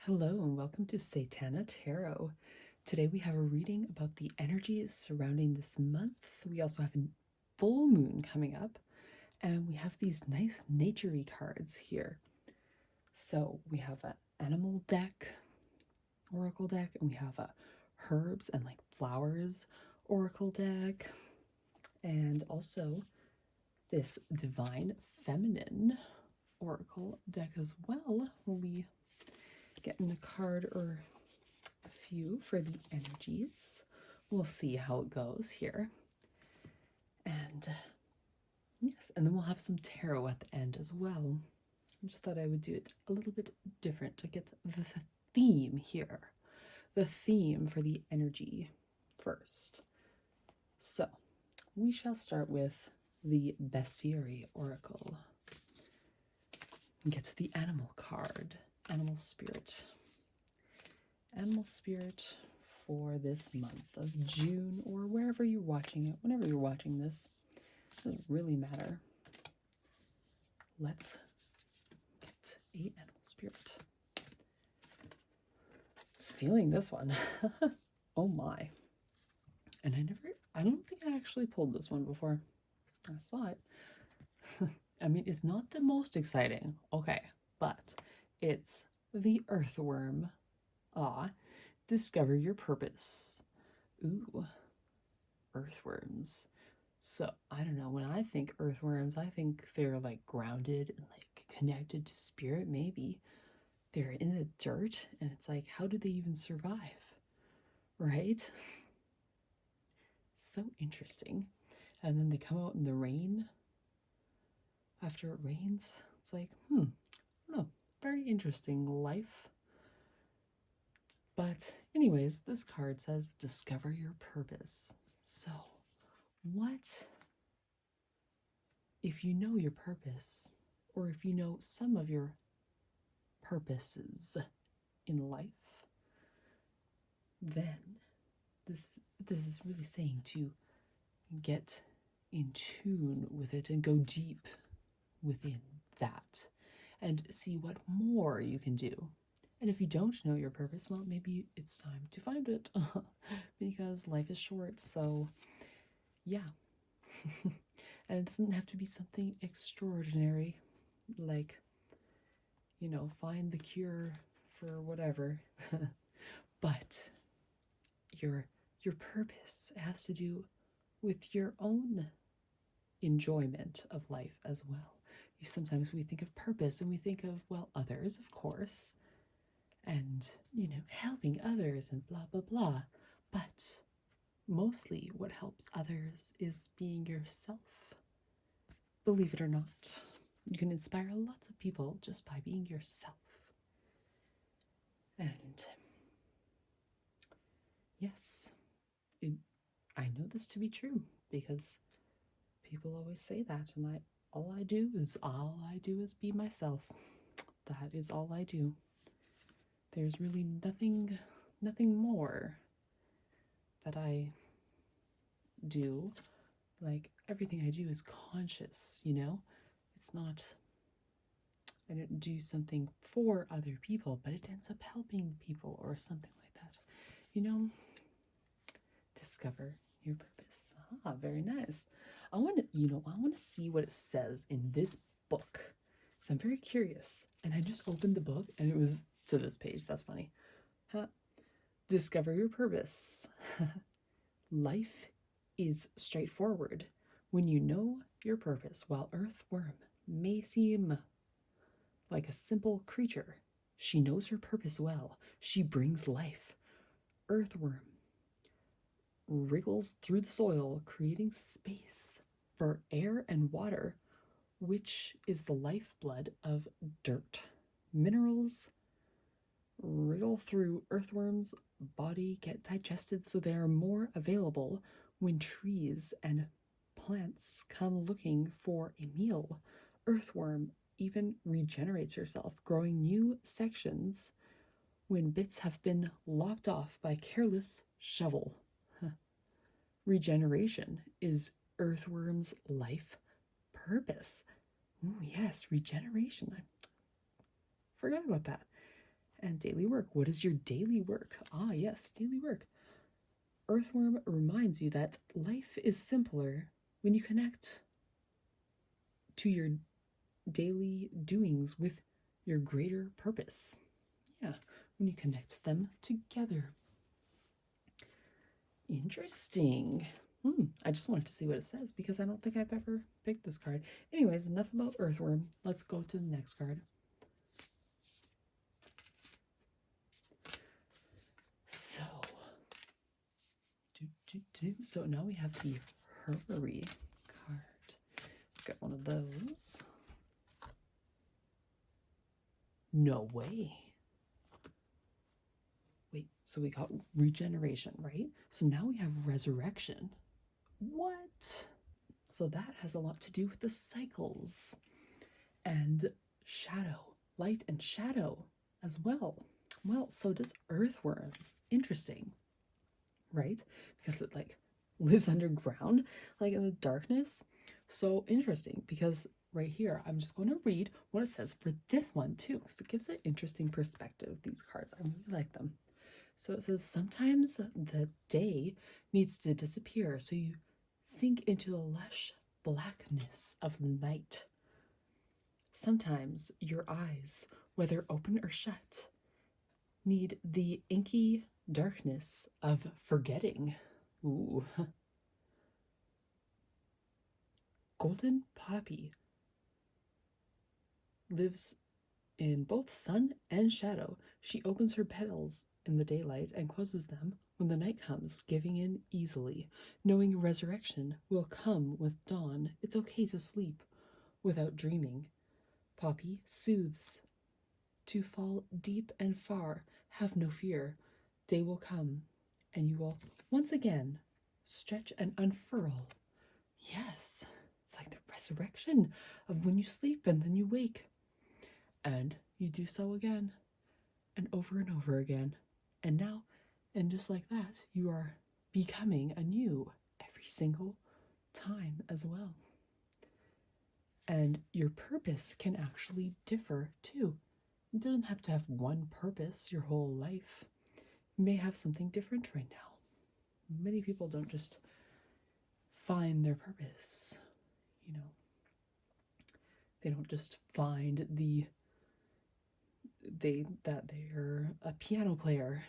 Hello and welcome to Satana Tarot. Today we have a reading about the energies surrounding this month. We also have a full moon coming up, and we have these nice naturey cards here. So we have an animal deck, oracle deck, and we have a herbs and like flowers oracle deck, and also this divine feminine oracle deck as well. We'll be getting a card or a few for the energies. We'll see how it goes here. And yes, and then we'll have some tarot at the end as well. I just thought I would do it a little bit different to get the theme here. The theme for the energy first. So, we shall start with the Bestiary Oracle. Get the animal card, animal spirit. Animal spirit for this month of June, or wherever you're watching it, whenever you're watching this. It doesn't really matter. Let's get a animal spirit. Just feeling this one. Oh my. And I don't think I actually pulled this one before. I saw it. I mean, it's not the most exciting, okay, but it's the earthworm. Discover your purpose. Ooh, earthworms. So, I don't know, when I think earthworms, I think they're like grounded and like connected to spirit, maybe. They're in the dirt, and it's like, how do they even survive? Right? So interesting. And then they come out in the rain after it rains. It's like, I don't know, very interesting life. But, anyways, this card says discover your purpose. So, what if you know your purpose, or if you know some of your purposes in life, then this is really saying to get in tune with it and go deep within that and see what more you can do. And if you don't know your purpose, well, maybe it's time to find it because life is short. So, yeah. And it doesn't have to be something extraordinary, like, find the cure for whatever. But your purpose has to do with your own enjoyment of life as well. Sometimes we think of purpose and we think of, well, others, of course, and, helping others and blah, blah, blah. But mostly what helps others is being yourself. Believe it or not, you can inspire lots of people just by being yourself. And yes, I know this to be true because people always say that, and all I do is be myself. That is all I do. There's really nothing more that I do. Like, everything I do is conscious, It's not, I don't do something for other people, but it ends up helping people or something like that. Discover your purpose. Very nice. I want to see what it says in this book because I'm very curious. And I just opened the book and it was to this page. That's funny. Discover your purpose. Life is straightforward when you know your purpose. While Earthworm may seem like a simple creature, she knows her purpose well. She brings life. Earthworm wriggles through the soil, creating space for air and water, which is the lifeblood of dirt. Minerals wriggle through earthworms' body, get digested, so they are more available when trees and plants come looking for a meal. Earthworm even regenerates herself, growing new sections when bits have been lopped off by careless shovel. Regeneration is earthworm's life purpose. Oh, yes, regeneration. I forgot about that. And daily work. What is your daily work? Ah, yes, daily work. Earthworm reminds you that life is simpler when you connect to your daily doings with your greater purpose. Yeah, when you connect them together. Interesting. I just wanted to see what it says because I don't think I've ever picked this card. Anyways, enough about Earthworm. Let's go to the next card. So now we have the Hurry card. Got one of those. No way. Wait, so we got Regeneration, right? So now we have Resurrection. What? So that has a lot to do with the cycles and shadow, light and shadow as well. Well, so does Earthworms. Interesting, right? Because it like lives underground, like in the darkness. So interesting because right here, I'm just going to read what it says for this one too, because it gives an interesting perspective. These cards, I really like them. So it says, sometimes the day needs to disappear so you sink into the lush blackness of the night. Sometimes your eyes, whether open or shut, need the inky darkness of forgetting. Ooh. Golden Poppy lives in both sun and shadow. She opens her petals in the daylight and closes them when the night comes, giving in easily. Knowing resurrection will come with dawn, it's okay to sleep without dreaming. Poppy soothes. To fall deep and far, have no fear. Day will come, and you will once again stretch and unfurl. Yes, it's like the resurrection of when you sleep and then you wake. And you do so again, and over again. And now, and just like that, you are becoming anew every single time as well. And your purpose can actually differ too. It doesn't have to have one purpose your whole life. You may have something different right now. Many people don't just find their purpose, you know. They don't just find that they're a piano player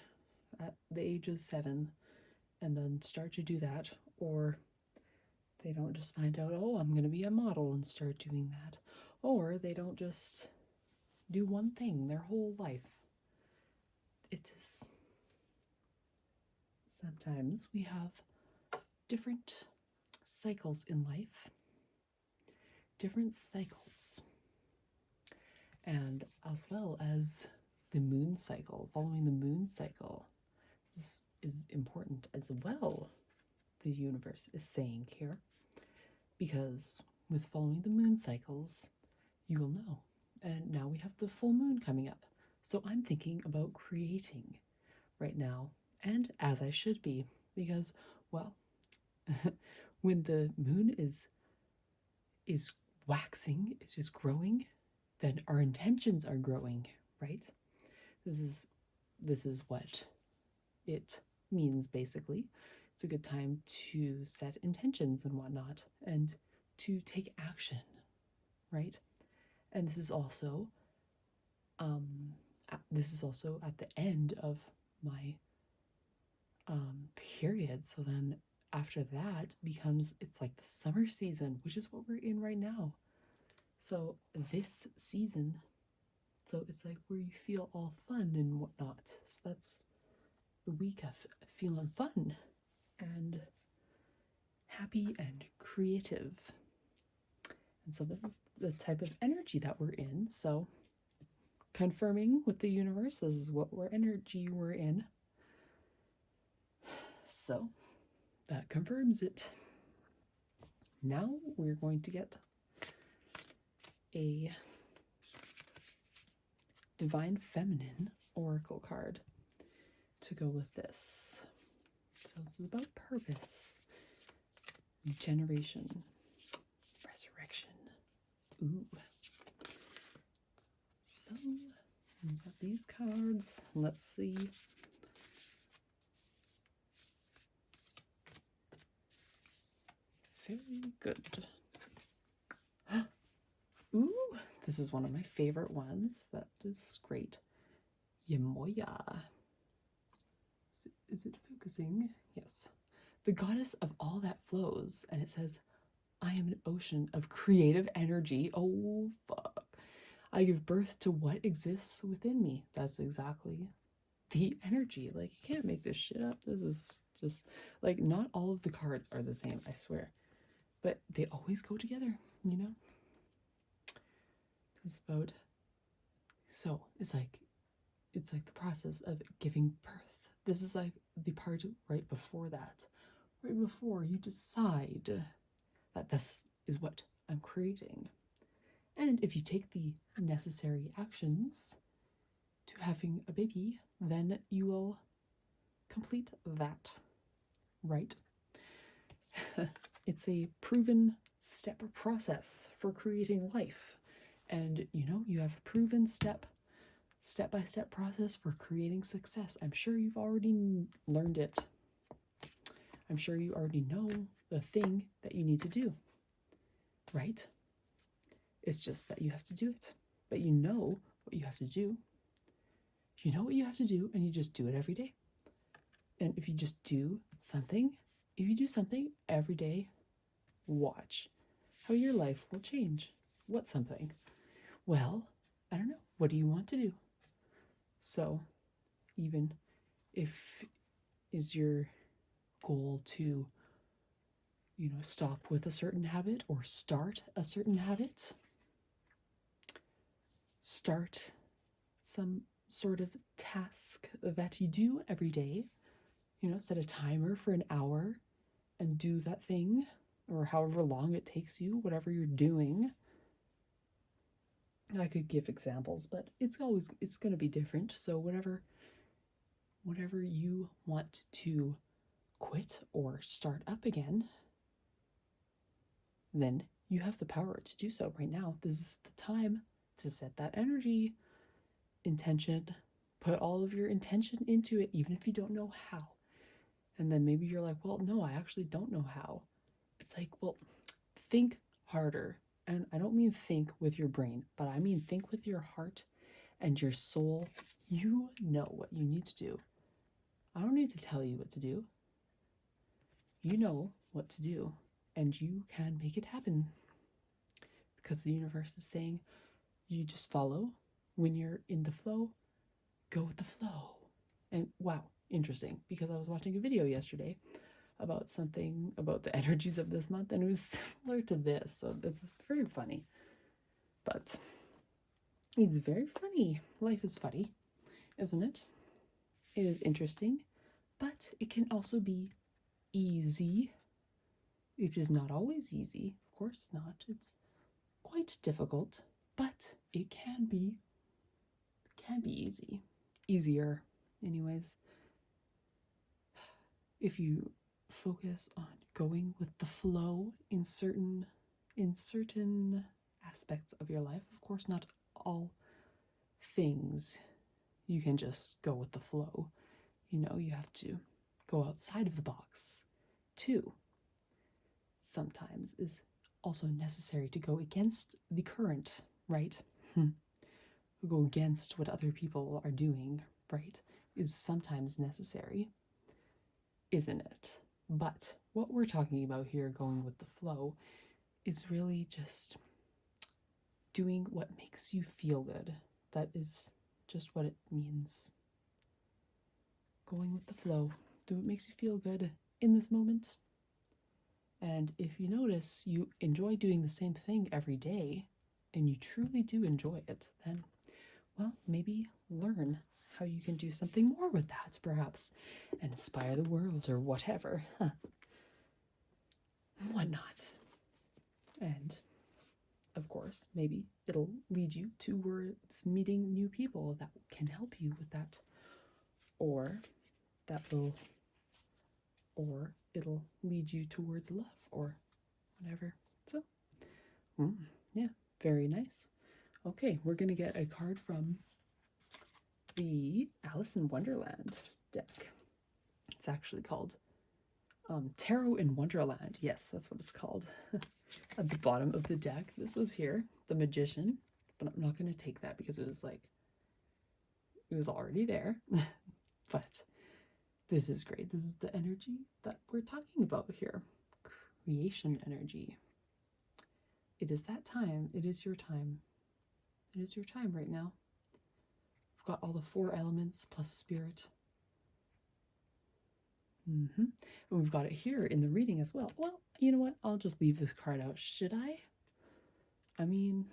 at the age of 7 and then start to do that, or they don't just find out, oh, I'm going to be a model and start doing that, or they don't just do one thing their whole life. It is sometimes we have different cycles in life, different cycles, and as well as the moon cycle. Following the moon cycle is important as well, the universe is saying here, because with following the moon cycles, you will know. And now we have the full moon coming up. So I'm thinking about creating right now, and as I should be, because, well, when the moon is waxing, it is growing, then our intentions are growing, right? This is what it means basically. It's a good time to set intentions and whatnot, and to take action, right? And this is also at the end of my period. So then after that becomes, it's like the summer season, which is what we're in right now. So this season, so it's like where you feel all fun and whatnot. So that's the week of feeling fun and happy and creative. And so this is the type of energy that we're in. So confirming with the universe, this is what energy we're in. So that confirms it. Now we're going to get a Divine Feminine Oracle card to go with this. So this is about purpose, generation, resurrection. Ooh. So We got these cards. Let's see. Very good. Ooh, this is one of my favorite ones. That is great. Yemoya. Is it focusing? Yes. The goddess of all that flows. And it says, I am an ocean of creative energy. Oh, fuck. I give birth to what exists within me. That's exactly the energy. Like, you can't make this shit up. This is just, like, not all of the cards are the same, I swear. But they always go together, you know? It's about, so it's like the process of giving birth. This is like the part right before that. Right before you decide that this is what I'm creating. And if you take the necessary actions to having a baby, then you will complete that, right? It's a proven step process for creating life. And you know, you have a proven step-by-step process for creating success. I'm sure you've already learned it. I'm sure you already know the thing that you need to do, right? It's just that you have to do it. But you know what you have to do. You know what you have to do, and you just do it every day. And if you just do something, if you do something every day, watch how your life will change. What's something? Well, I don't know. What do you want to do? So, even if is your goal to, you know, stop with a certain habit or start a certain habit, start some sort of task that you do every day, you know, set a timer for an hour and do that thing, or however long it takes you, whatever you're doing. I could give examples, but it's going to be different. So whatever you want to quit or start up again, then you have the power to do so right now. This is the time to set that energy, intention, put all of your intention into it, even if you don't know how. And then maybe you're like, well, no, I actually don't know how. It's like, well, think harder. And I don't mean think with your brain, but I mean think with your heart and your soul. You know what you need to do. I don't need to tell you what to do. You know what to do, and you can make it happen. Because the universe is saying, you just follow. When you're in the flow, go with the flow. And wow, interesting, because I was watching a video yesterday about something about the energies of this month, and it was similar to this. So this is very funny. But it's very funny. Life is funny, isn't it? It is interesting, but it can also be easy. It is not always easy, of course not. It's quite difficult, but it can be easy. Easier, anyways. If you focus on going with the flow in certain aspects of your life, of course not all things you can just go with the flow. You know, you have to go outside of the box too. Sometimes is also necessary to go against the current, right? Go against what other people are doing, right? Is sometimes necessary, isn't it? But what we're talking about here, going with the flow, is really just doing what makes you feel good. That is just what it means. Going with the flow. Do what makes you feel good in this moment. And if you notice you enjoy doing the same thing every day, and you truly do enjoy it, then, well, maybe learn how you can do something more with that, perhaps, and inspire the world or whatever. Whatnot. And, of course, maybe it'll lead you towards meeting new people that can help you with that. Or it'll lead you towards love or whatever. So, yeah, very nice. Okay, we're going to get a card from the Alice in Wonderland deck. It's actually called Tarot in Wonderland. Yes, that's what it's called. At the bottom of the deck, this was here, the Magician, but I'm not going to take that because it was already there. But this is great. This is the energy that we're talking about here. Creation energy. It is that time. It is your time. It is your time right now. We've got all the 4 elements plus spirit. And we've got it here in the reading as well. Well, you know what? I'll just leave this card out. Should I? I mean,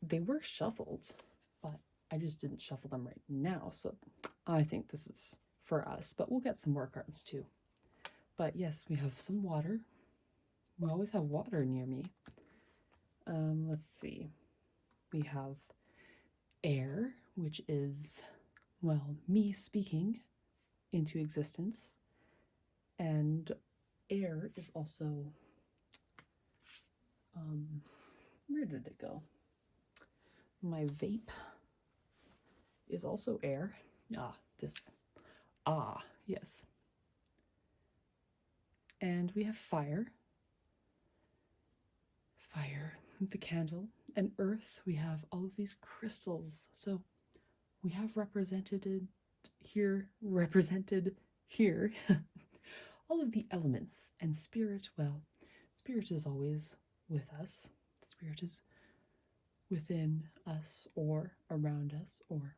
they were shuffled, but I just didn't shuffle them right now. So I think this is for us, but we'll get some more cards too. But yes, we have some water. We always have water near me. Let's see. We have air, which is, well, me speaking into existence. And air is also, where did it go? My vape is also air. Yes. And we have fire, the candle, and earth. We have all of these crystals. So we have represented here all of the elements. And spirit, well, spirit is always with us. Spirit is within us or around us, or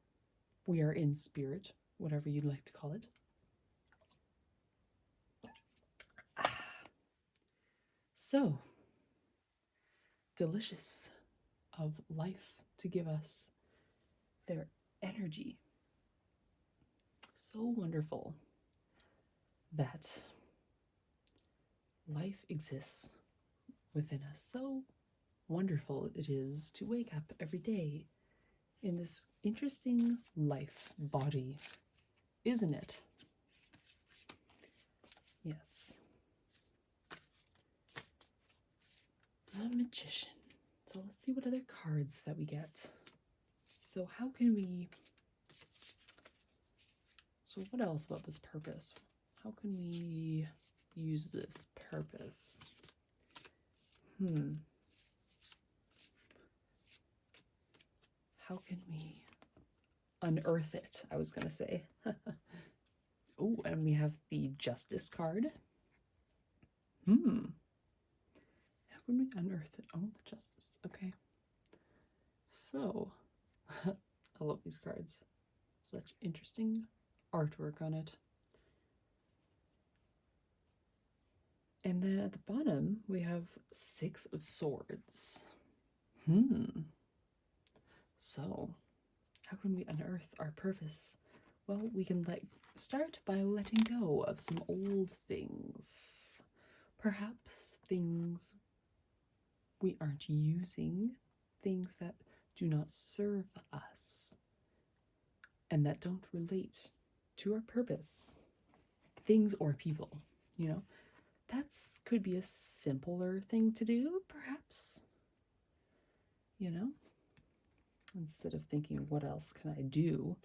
we are in spirit, whatever you'd like to call it. So delicious of life to give us their energy. So wonderful that life exists within us. So wonderful it is to wake up every day in this interesting life body, isn't it? Yes. The Magician. So let's see what other cards that we get. So what else about this purpose? How can we use this purpose? How can we unearth it? I was going to say. Oh, and we have the Justice card. How can we unearth it? Oh, the Justice. Okay. So, I love these cards. Such interesting artwork on it. And then at the bottom, we have 6 of Swords. So, how can we unearth our purpose? Well, we can start by letting go of some old things. Perhaps things we aren't using, things that do not serve us and that don't relate to our purpose. Things or people, that could be a simpler thing to do, perhaps. Instead of thinking, what else can I do?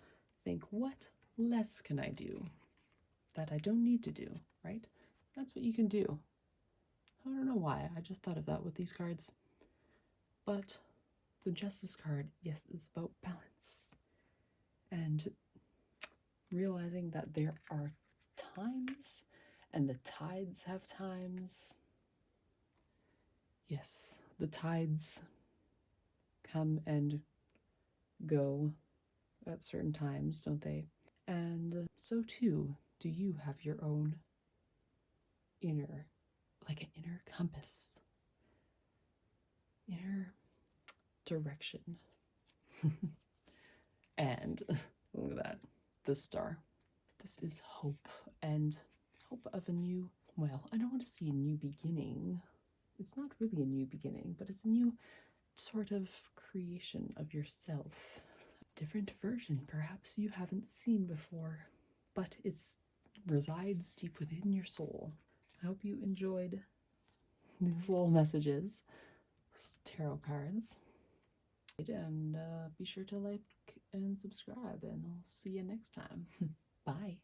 Think, what less can I do that I don't need to do, right? That's what you can do. I don't know why. I just thought of that with these cards. But the Justice card, yes, is about balance. And realizing that there are times and the tides have times. Yes, the tides come and go at certain times, don't they? And so too, do you have your own inner compass, inner direction. And look at that, the star. This is hope, and hope of a new, well, I don't want to see a new beginning. It's not really a new beginning, but it's a new sort of creation of yourself. Different version, perhaps you haven't seen before, but it resides deep within your soul. I hope you enjoyed these little messages, tarot cards. And be sure to like and subscribe, and I'll see you next time. Bye.